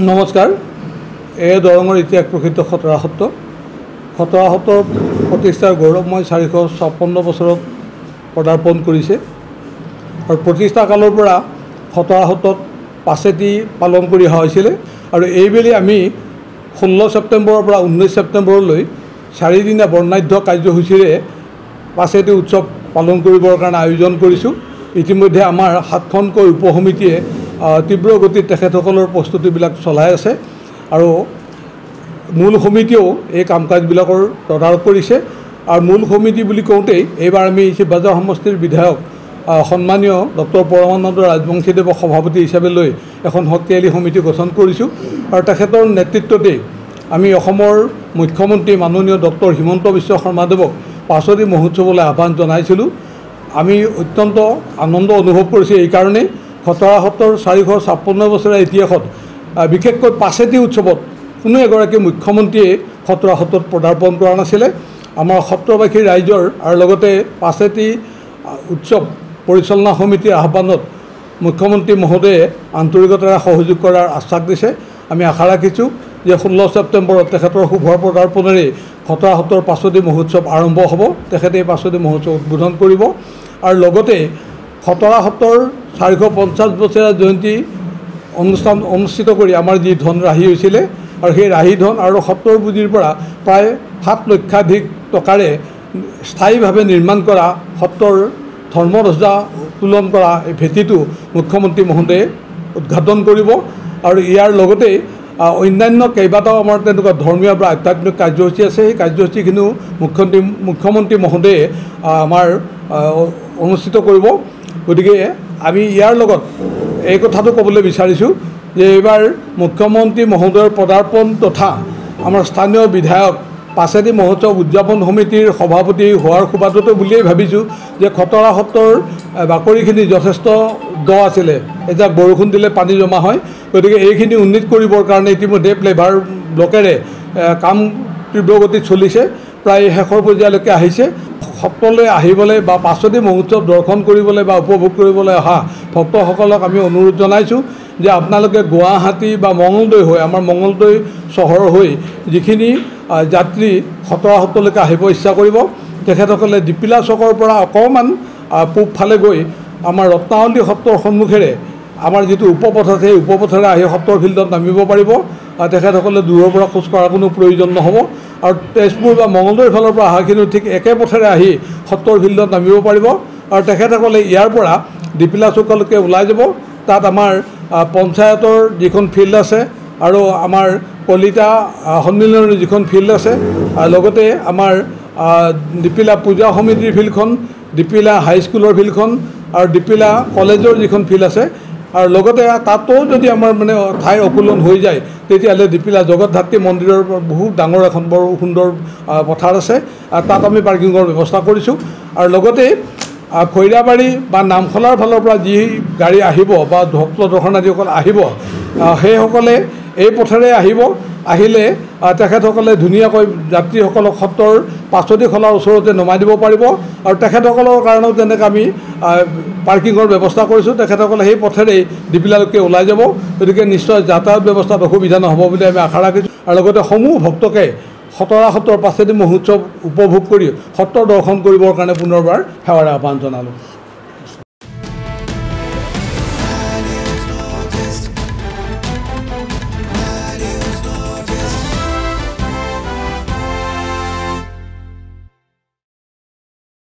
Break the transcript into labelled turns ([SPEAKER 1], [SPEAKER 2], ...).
[SPEAKER 1] নমস্কাৰ। এই দৰঙৰ ইতিহাস প্ৰসিদ্ধ খটৰা সত্ৰ প্ৰতিষ্ঠাৰ গৌৰৱময় 456 বছৰত পদাৰ্পণ কৰিছে আৰু প্ৰতিষ্ঠা কালৰ পৰা খটৰা সত্ৰত পাছেতি পালন কৰি অহা হৈছিলে আৰু এইবেলি আমি 16 ছেপ্টেম্বৰৰ পৰা 19 ছেপ্টেম্বৰলৈ 4 দিনীয়া বৰ্ণাঢ্য কাৰ্যসূচীৰে পাছেতি উৎসৱ পালন কৰিবৰ কাৰণে আয়োজন কৰিছোঁ। ইতিমধ্যে আমাৰ 7খনকৈ উপসমিতিয়ে তীব্ৰ গতিত তেখেতসকলৰ প্ৰস্তুতিবিলাক চলাই আছে আৰু মূল সমিতিয়েও এই কাম কাজবিলাকৰ তদাৰক কৰিছে আৰু মূল সমিতি বুলি কওঁতেই এইবাৰ আমি শিৱবাজাৰ সমষ্টিৰ বিধায়ক সন্মানীয় ডক্টৰ পৰমানন্দ ৰাজবংশীদেৱক সভাপতি হিচাপে লৈ এখন শক্তিশালী সমিতি গঠন কৰিছোঁ আৰু তেখেতৰ নেতৃত্বতেই আমি অসমৰ মুখ্যমন্ত্ৰী মাননীয় ডক্টৰ হিমন্ত বিশ্ব শৰ্মাদেৱক পাছতি মহোৎসৱলৈ আহ্বান জনাইছিলোঁ। আমি অত্যন্ত আনন্দ অনুভৱ কৰিছোঁ এইকাৰণেই খটৰা সত্ৰৰ 456 বছৰীয়া ইতিহাসত বিশেষকৈ পাছেতি উৎসৱত কোনো এগৰাকী মুখ্যমন্ত্ৰীয়ে খটৰা সত্ৰত পদাৰ্পণ কৰা নাছিলে। আমাৰ সত্ৰবাসী ৰাইজৰ আৰু লগতে পাছেতি উৎসৱ পৰিচালনা সমিতিৰ আহ্বানত মুখ্যমন্ত্ৰী মহোদয়ে আন্তৰিকতাৰে সহযোগ কৰাৰ আশ্বাস দিছে। আমি আশা ৰাখিছোঁ যে 16 ছেপ্টেম্বৰত তেখেতৰ শুভ পদাৰ্পণেৰে খটৰা সত্ৰৰ পাছতি মহোৎসৱ আৰম্ভ হ'ব। তেখেতে এই পাছতি মহোৎসৱ উদ্বোধন কৰিব আৰু লগতে খটৰা সত্ৰৰ 450 বছৰীয়া জয়ন্তী অনুষ্ঠান অনুষ্ঠিত কৰি আমাৰ যি ধন ৰাহি হৈছিলে আৰু সেই ৰাহি ধন আৰু সত্ৰৰ পুঁজিৰ পৰা প্ৰায় 7 লক্ষাধিক টকাৰে স্থায়ীভাৱে নিৰ্মাণ কৰা সত্ৰৰ ধৰ্মধ্বজা উত্তোলন কৰা এই ভেটিটো মুখ্যমন্ত্ৰী মহোদয়ে উদ্ঘাটন কৰিব আৰু ইয়াৰ লগতে অন্যান্য কেইবাটাও আমাৰ তেনেকুৱা ধৰ্মীয় বা আধ্যাত্মিক কাৰ্যসূচী আছে। সেই কাৰ্যসূচীখিনিও মুখ্যমন্ত্ৰী মহোদয়ে আমাৰ অনুষ্ঠিত কৰিব। গতিকে আমি ইয়াৰ লগত এই কথাটো ক'বলৈ বিচাৰিছোঁ যে এইবাৰ মুখ্যমন্ত্ৰী মহোদয়ৰ পদাৰ্পণ তথা আমাৰ স্থানীয় বিধায়ক পাছেতি মহোৎসৱ উদযাপন সমিতিৰ সভাপতি হোৱাৰ সুবাদতে বুলিয়েই ভাবিছোঁ যে খটৰা সত্ৰৰ বাকৰিখিনি যথেষ্ট দ আছিলে, এজাক বৰষুণ দিলে পানী জমা হয়। গতিকে এইখিনি উন্নীত কৰিবৰ কাৰণে ইতিমধ্যে প্লেভাৰ ব্লকেৰে কাম তীব্ৰগতিত চলিছে, প্ৰায় শেষৰ পৰ্যায়লৈকে আহিছে। সত্ৰলৈ আহিবলৈ বা পাছতি মহোৎসৱ দৰ্শন কৰিবলৈ বা উপভোগ কৰিবলৈ অহা ভক্তসকলক আমি অনুৰোধ জনাইছোঁ যে আপোনালোকে গুৱাহাটী বা মঙলদৈ হৈ আমাৰ মঙলদৈ চহৰ হৈ যিখিনি যাত্ৰী খটৰা সত্ৰলৈকে আহিব ইচ্ছা কৰিব তেখেতসকলে দীপিলা চকৰ পৰা অকণমান পূবফালে গৈ আমাৰ ৰত্নাৱলী সত্ৰৰ সন্মুখেৰে আমাৰ যিটো উপপথ আছে সেই উপপথেৰে আহি সত্ৰৰ ফিল্ডত নামিব পাৰিব। তেখেতসকলে দূৰৰ পৰা খোজ কঢ়াৰ কোনো প্ৰয়োজন নহ'ব আৰু তেজপুৰ বা মঙলদৈৰ ফালৰ পৰা অহাখিনিও ঠিক একে পথেৰে আহি সত্ৰৰ ফিল্ডত নামিব পাৰিব আৰু তেখেতসকলে ইয়াৰ পৰা দীপিলা চকলৈকে ওলাই যাব। তাত আমাৰ পঞ্চায়তৰ যিখন ফিল্ড আছে আৰু আমাৰ কলিতা সন্মিলনৰ যিখন ফিল্ড আছে আৰু লগতে আমাৰ দীপিলা পূজা সমিতিৰ ফিল্ডখন, দীপিলা হাইস্কুলৰ ফিল্ডখন আৰু দীপিলা কলেজৰ যিখন ফিল্ড আছে আৰু লগতে তাতো যদি আমাৰ মানে ঠাইৰ অকুলন হৈ যায় তেতিয়াহ'লে দীপিলা জগতধাত্ৰী মন্দিৰৰ বহুত ডাঙৰ এখন বৰ সুন্দৰ পথাৰ আছে, তাত আমি পাৰ্কিঙৰ ব্যৱস্থা কৰিছোঁ আৰু লগতে খৈৰাবাৰী বা নামখলাৰ ফালৰ পৰা যি গাড়ী আহিব বা ভক্ত দৰ্শনাৰ্থীসকল আহিব সেইসকলে এই পথেৰে আহিব। আহিলে তেখেতসকলে ধুনীয়াকৈ যাত্ৰীসকলক সত্ৰৰ পাছতি খলাৰ ওচৰতে নমাই দিব পাৰিব আৰু তেখেতসকলৰ কাৰণেও তেনেকৈ আমি পাৰ্কিঙৰ ব্যৱস্থা কৰিছোঁ। তেখেতসকলে সেই পথেৰেই দীপিলালৈকে ওলাই যাব। গতিকে নিশ্চয় যাতায়াত ব্যৱস্থাত অসুবিধা নহ'ব বুলি আমি আশা ৰাখিছোঁ আৰু লগতে সমূহ ভক্তকে খটৰা সত্ৰৰ পাছেতি মহোৎসৱ উপভোগ কৰি সত্ৰ দৰ্শন কৰিবৰ কাৰণে পুনৰবাৰ সেৱাৰ আহ্বান জনালোঁ।